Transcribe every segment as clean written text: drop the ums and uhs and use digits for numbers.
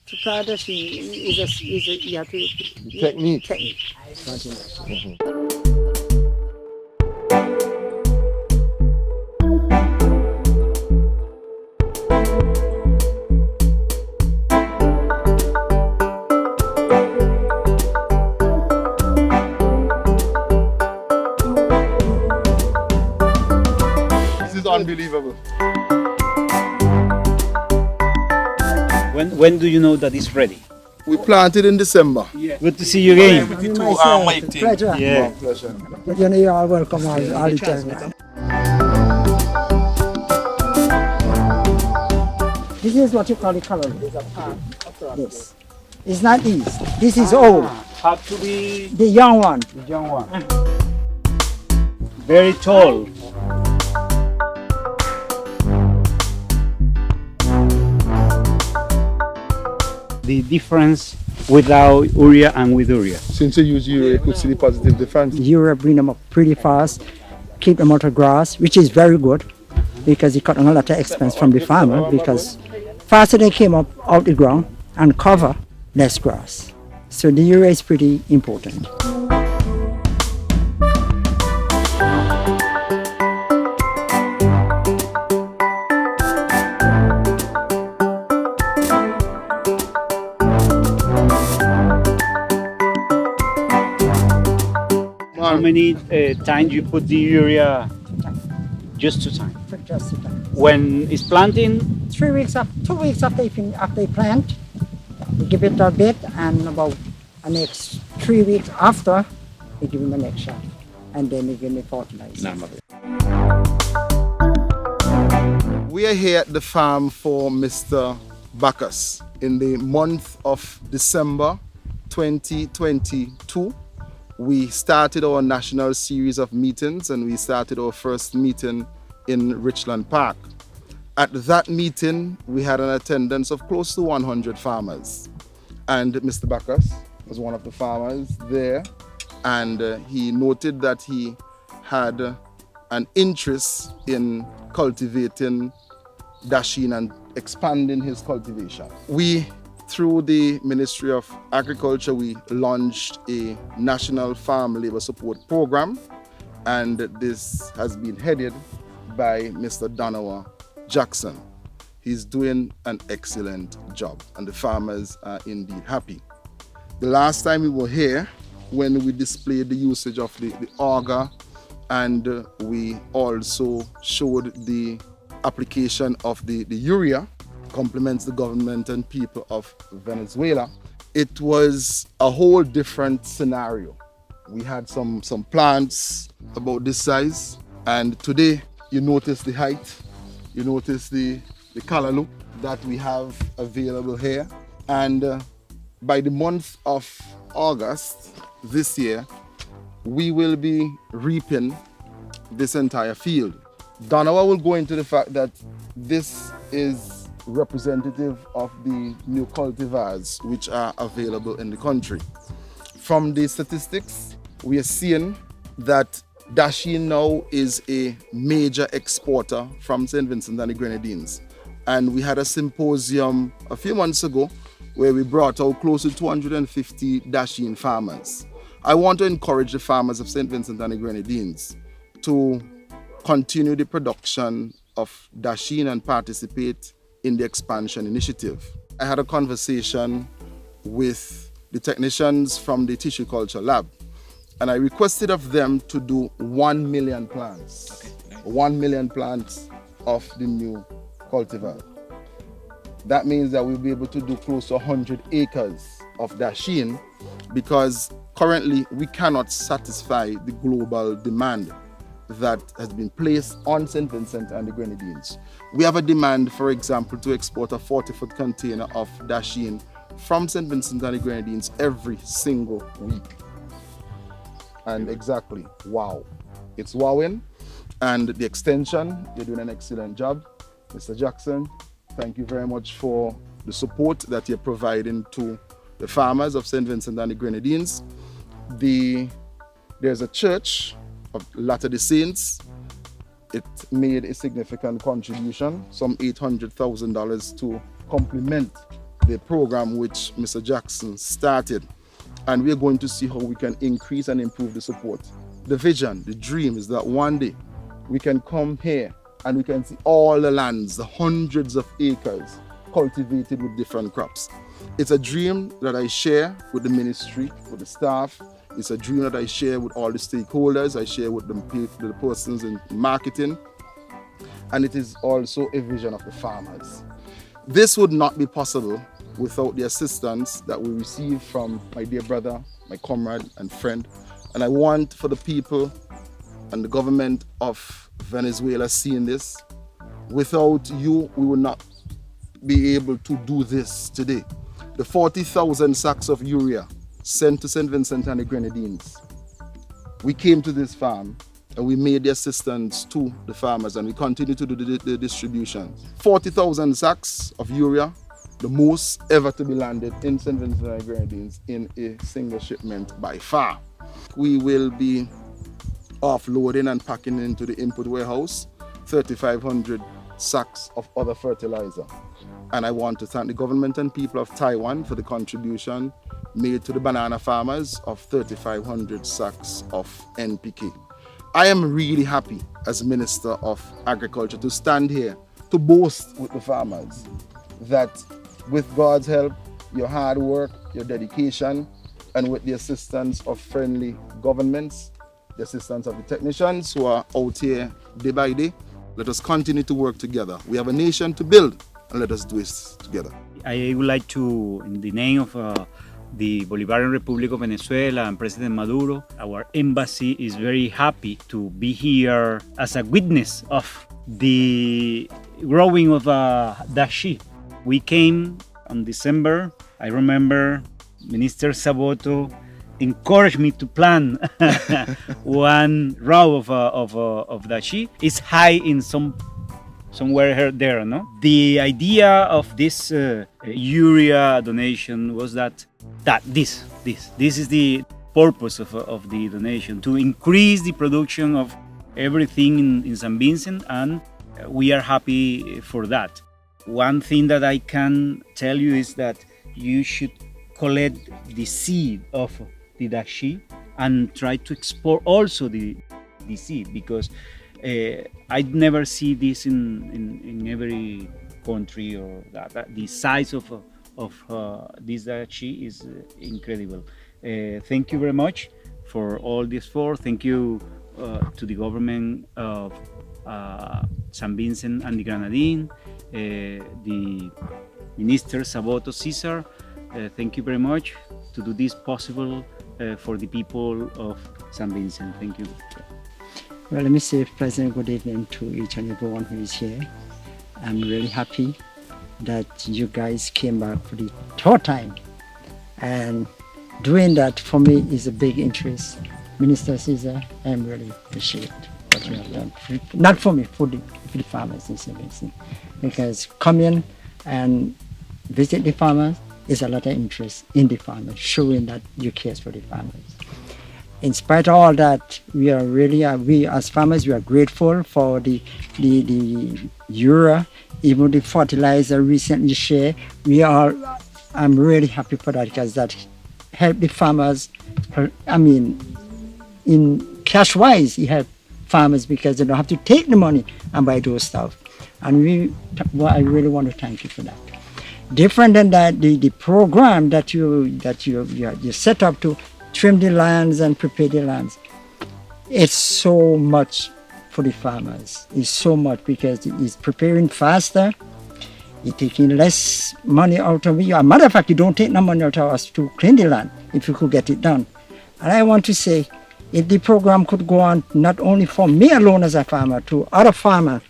To plant Dasheen you have to Technique. Planting Dasheen. This is unbelievable. When do you know that it's ready? We planted in December. Good to see you again. Pleasure. Yeah. Pleasure. You are welcome all the time. This is what you call the color. This. It's not these. This is old. Have to be The young one. the young one. Very tall. The difference without urea and with urea. Since you use urea, you could see the positive difference. Europe bring them up pretty fast, keep them out of grass, which is very good because it cut on a lot of expense from the farmer because faster they came up out the ground and cover less grass. So the urea is pretty important. How many times you put the urea? Just 2 times. Just a time. When it's planting, 2 weeks after they plant, we give it a bit, and about the next 3 weeks after, we give them the next shot, and then they give me fertilizer. We are here at the farm for Mr. Bacchus in the month of December 2022. We started our national series of meetings, and we started our first meeting in Richland Park. At that meeting, we had an attendance of close to 100 farmers. And Mr. Bacchus was one of the farmers there, and he noted that he had an interest in cultivating Dasheen and expanding his cultivation. We, through the Ministry of Agriculture, we launched a national farm labor support program, and this has been headed by Mr. Donowa Jackson. He's doing an excellent job, and the farmers are indeed happy. The last time we were here, when we displayed the usage of the auger, and we also showed the application of the urea, compliments the government and people of Venezuela, it was a whole different scenario. We had some plants about this size, and today you notice the height, you notice the color look that we have available here. And by the month of August this year, we will be reaping this entire field. Donowa will go into the fact that this is representative of the new cultivars which are available in the country. From the statistics, we are seeing that Dasheen now is a major exporter from St. Vincent and the Grenadines. And we had a symposium a few months ago where we brought out close to 250 Dasheen farmers. I want to encourage the farmers of St. Vincent and the Grenadines to continue the production of Dasheen and participate in the expansion initiative. I had a conversation with the technicians from the tissue culture lab, and I requested of them to do 1 million plants. 1 million plants of the new cultivar. That means that we'll be able to do close to 100 acres of Dasheen, because currently we cannot satisfy the global demand that has been placed on St. Vincent and the Grenadines. We have a demand, for example, to export a 40-foot container of Dasheen from St. Vincent and the Grenadines every single week. And exactly, wow. It's wowing. And the extension, they're doing an excellent job. Mr. Jackson, thank you very much for the support that you're providing to the farmers of St. Vincent and the Grenadines. There's a church of Latter-day Saints. It made a significant contribution, some $800,000, to complement the program which Mr. Jackson started. And we're going to see how we can increase and improve the support. The vision, the dream is that one day we can come here and we can see all the lands, the hundreds of acres cultivated with different crops. It's a dream that I share with the ministry, with the staff. It's a dream that I share with all the stakeholders. I share with the persons in marketing. And it is also a vision of the farmers. This would not be possible without the assistance that we receive from my dear brother, my comrade and friend. And I want for the people and the government of Venezuela seeing this. Without you, we would not be able to do this today. The 40,000 sacks of urea sent to St. Vincent and the Grenadines. We came to this farm and we made the assistance to the farmers, and we continue to do the distribution. 40,000 sacks of urea, the most ever to be landed in St. Vincent and the Grenadines in a single shipment by far. We will be offloading and packing into the input warehouse 3,500 sacks of other fertilizer. And I want to thank the government and people of Taiwan for the contribution made to the banana farmers of 3,500 sacks of NPK. I am really happy as Minister of Agriculture to stand here to boast with the farmers that with God's help, your hard work, your dedication, and with the assistance of friendly governments, the assistance of the technicians who are out here day by day, let us continue to work together. We have a nation to build, and let us do it together. I would like to, in the name of the Bolivarian Republic of Venezuela and President Maduro, our embassy is very happy to be here as a witness of the growing of Dasheen. We came on December. I remember Minister Saboto encouraged me to plant one row of Dasheen. It's high in somewhere there, no? The idea of this urea donation was that this is the purpose of the donation, to increase the production of everything in St. Vincent, and we are happy for that. One thing that I can tell you is that you should collect the seed of the Dasheen and try to export also the seed, because I never see this in every country, or that the size of this Dasheen is incredible. Thank you very much for all this effort. Thank you to the government of St. Vincent and the Grenadines, the Minister Saboto Caesar. Thank you very much to do this possible for the people of St. Vincent. Thank you. Well, let me say pleasant good evening to each and everyone who is here. I'm really happy that you guys came back for the third time. And doing that for me is a big interest. Minister Caesar, I really appreciate what you have done. Not for me, for the farmers in St. Vincent. Because coming and visit the farmers is a lot of interest in the farmers, showing that you care for the farmers. In spite of all that, we as farmers, we are grateful for the urea, even the fertilizer recently shared. I'm really happy for that, because that helped the farmers. In cash-wise, it helped farmers because they don't have to take the money and buy those stuff. And I really want to thank you for that. Different than that, the program that you set up to trim the lands and prepare the lands, it's so much for the farmers. It's so much because it's preparing faster, it's taking less money out of you. As a matter of fact, you don't take no money out of us to clean the land if you could get it done. And I want to say, if the program could go on not only for me alone as a farmer, to other farmers,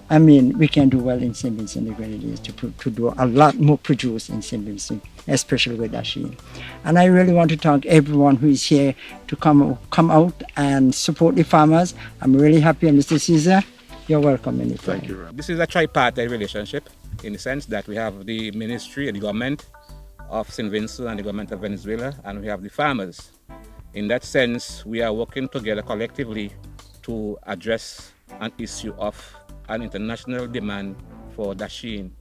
we can do well in St. Vincent and the Grenadines to do a lot more produce in St. Vincent, especially with Dasheen. And I really want to thank everyone who is here to come out and support the farmers. I'm really happy, Mr. Caesar. You're welcome anytime. Thank you. This is a tripartite relationship, in the sense that we have the ministry and the government of St. Vincent and the government of Venezuela, and we have the farmers. In that sense, we are working together collectively to address an issue of an international demand for Dasheen.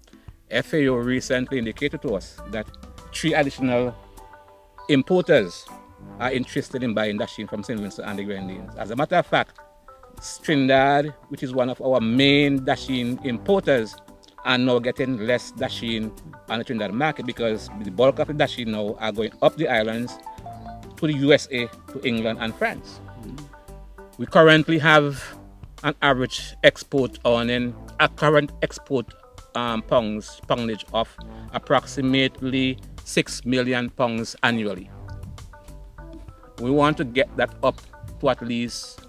FAO recently indicated to us that 3 additional importers are interested in buying Dasheen from St. Vincent and the Grenadines. As a matter of fact, Trinidad, which is one of our main Dasheen importers, are now getting less Dasheen on the Trinidad market because the bulk of the Dasheen now are going up the islands to the USA, to England and France. We currently have an average export earning, a current export poundage of approximately 6 million pounds annually. We want to get that up to at least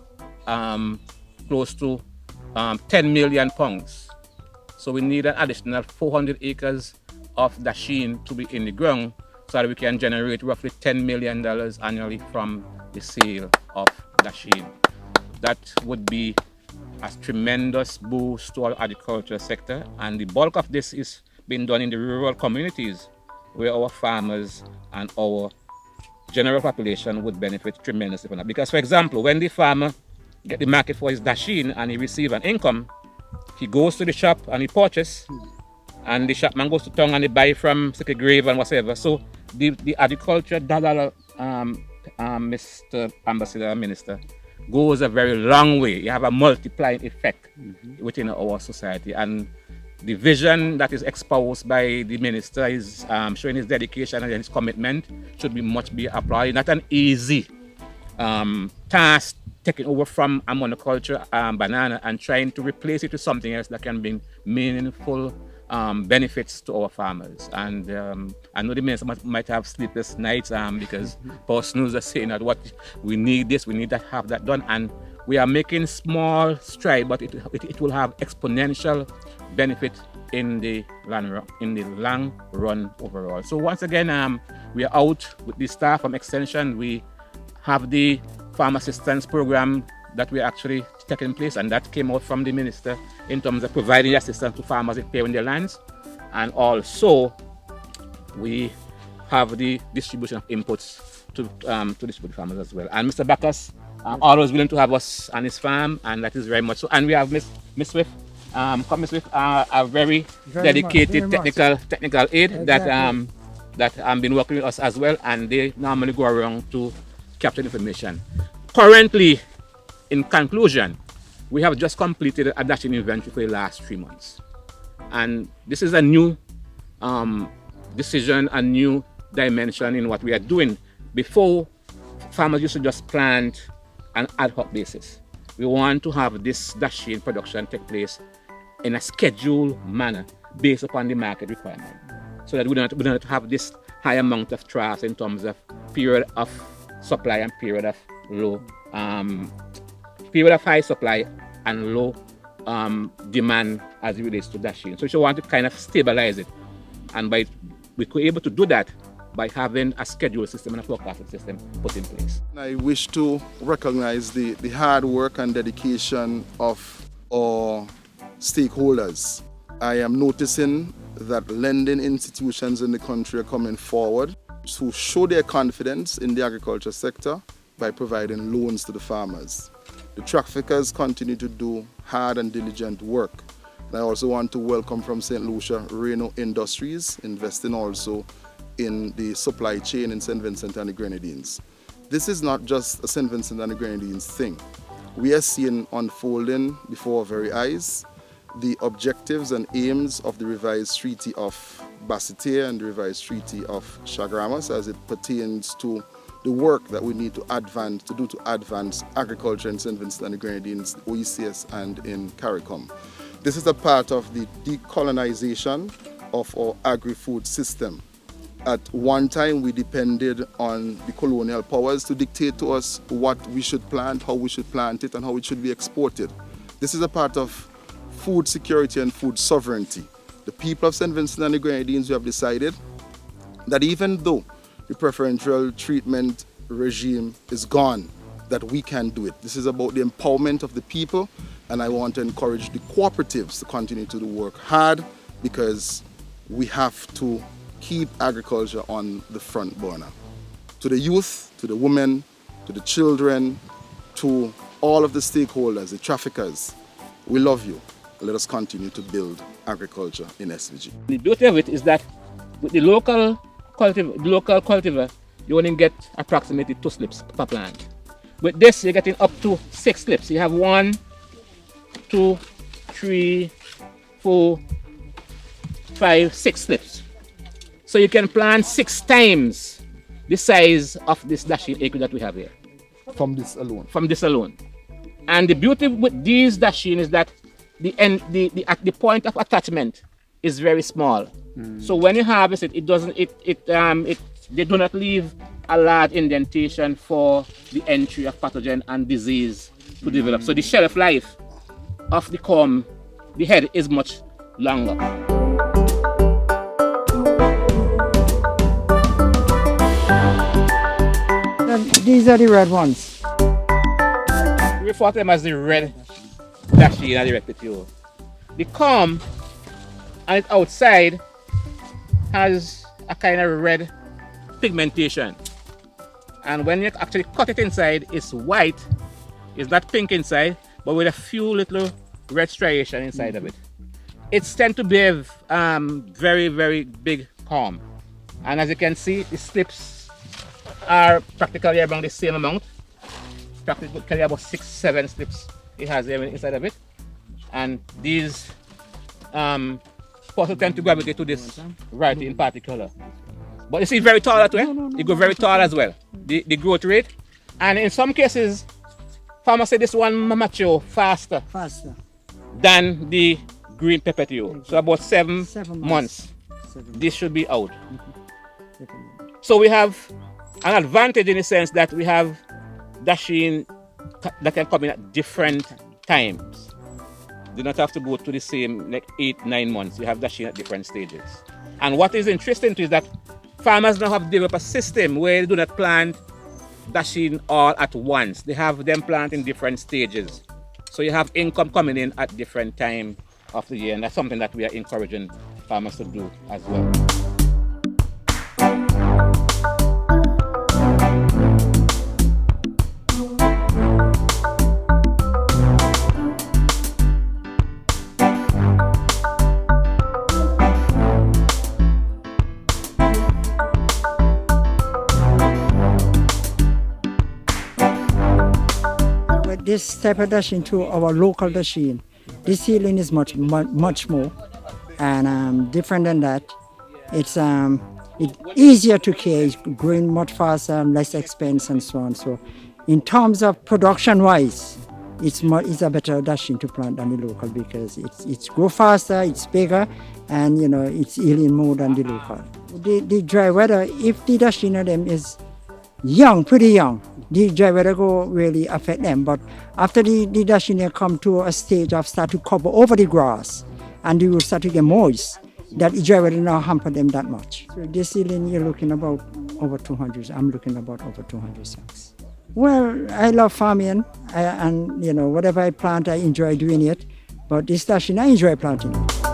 close to 10 million pounds. So we need an additional 400 acres of Dasheen to be in the ground so that we can generate roughly $10 million annually from the sale of Dasheen. That would be a tremendous boost to our agriculture sector, and the bulk of this is being done in the rural communities where our farmers and our general population would benefit tremendously from that. Because, for example, when the farmer get the market for his Dasheen and he receives an income, he goes to the shop and he purchases, and the shopman goes to town and he buy from Sicky Grave and whatever. So the agriculture dollar, Mr. Ambassador and Minister, goes a very long way. You have a multiplying effect within our society, and the vision that is espoused by the minister is showing his dedication and his commitment should be much be applauded. Not an easy task taking over from a monoculture banana and trying to replace it with something else that can bring meaningful benefits to our farmers. And I know the minister might have sleepless nights because persons are saying that what we need this, we need to have that done, and we are making small strides, but it will have exponential benefit in the long run overall. So once again, we are out with the staff from Extension. We have the farm assistance program that we actually taking place, and that came out from the minister in terms of providing assistance to farmers in clearing their lands, and also we have the distribution of inputs to distribute to farmers as well. And Mr. Bacchus always willing to have us on his farm, and that is very much so. And we have Miss Swift, Miss Swift, a very dedicated technical aid that been working with us as well, and they normally go around to capture information. Currently, in conclusion, we have just completed a Dasheen inventory for the last 3 months. And this is a new decision, a new dimension in what we are doing. Before, farmers used to just plant on an ad hoc basis. We want to have this Dasheen production take place in a scheduled manner based upon the market requirement, so that we don't have this high amount of trust in terms of period of supply and period of low period of high supply and low demand as it relates to Dasheen. So we want to kind of stabilize it, and we could be able to do that by having a schedule system and a forecasting system put in place. I wish to recognize the hard work and dedication of our stakeholders. I am noticing that lending institutions in the country are coming forward to show their confidence in the agriculture sector by providing loans to the farmers. The traffickers continue to do hard and diligent work. And I also want to welcome from St. Lucia Reno Industries, investing also in the supply chain in St. Vincent and the Grenadines. This is not just a St. Vincent and the Grenadines thing. We are seeing unfolding before our very eyes the objectives and aims of the revised Treaty of Basseterre and the revised Treaty of Chaguaramas as it pertains to the work that we need to advance agriculture in St. Vincent and the Grenadines, OECS, and in CARICOM. This is a part of the decolonization of our agri-food system. At one time, we depended on the colonial powers to dictate to us what we should plant, how we should plant it, and how it should be exported. This is a part of food security and food sovereignty. The people of St. Vincent and the Grenadines have decided that even though the preferential treatment regime is gone, that we can do it. This is about the empowerment of the people, and I want to encourage the cooperatives to continue to work hard, because we have to keep agriculture on the front burner. To the youth, to the women, to the children, to all of the stakeholders, the traffickers, we love you. let us continue to build agriculture in SVG. The beauty of it is that with the local cultivar, you only get approximately 2 slips per plant. With this, you're getting up to 6 slips. You have 1, 2, 3, 4, 5, 6 slips. So you can plant 6 times the size of this Dasheen acre that we have here. From this alone? From this alone. And the beauty with these Dasheen is that at the point of attachment is very small. So when you harvest it, they do not leave a large indentation for the entry of pathogen and disease to develop. So the shelf life of the comb, the head, is much longer. And these are the red ones. We refer to them as the red Dasheen and the red petiole. The comb on its outside has a kind of red pigmentation, and when you actually cut it inside, it's white. It's not pink inside, but with a few little red striation inside of it. It's tend to be a very, very big comb, and as you can see, the slips are practically around the same amount. Practically about 6-7 slips it has inside of it, and these also tend to gravitate to this variety in particular. But you see, very tall as well. They go very tall as well. The growth rate, and in some cases, farmers say this one mature faster than the green pepetio. So about 7 months, this should be out. So we have an advantage in the sense that we have Dasheen that can come in at different times. You do not have to go to the same like 8-9 months. You have Dasheen at different stages. And what is interesting is that farmers now have developed a system where they do not plant Dasheen all at once. They have them plant in different stages. So you have income coming in at different time of the year, and that's something that we are encouraging farmers to do as well. This type of Dasheen to our local Dasheen, this seedling is much more and different than that. It's easier to care, it's growing much faster and less expense and so on. So in terms of production wise, it's a better Dasheen to plant than the local because it's grow faster, it's bigger, and it's yielding more than the local. The dry weather, if the Dasheen of them is young, pretty young, the dry weather go really affect them. But after the Dasheen come to a stage of start to cover over the grass and they will start to get moist, that the dry weather not hamper them that much. So this seedling you're looking about over 200. I'm looking about over 200 sacks. Well, I love farming and whatever I plant I enjoy doing it. But this Dasheen I enjoy planting it.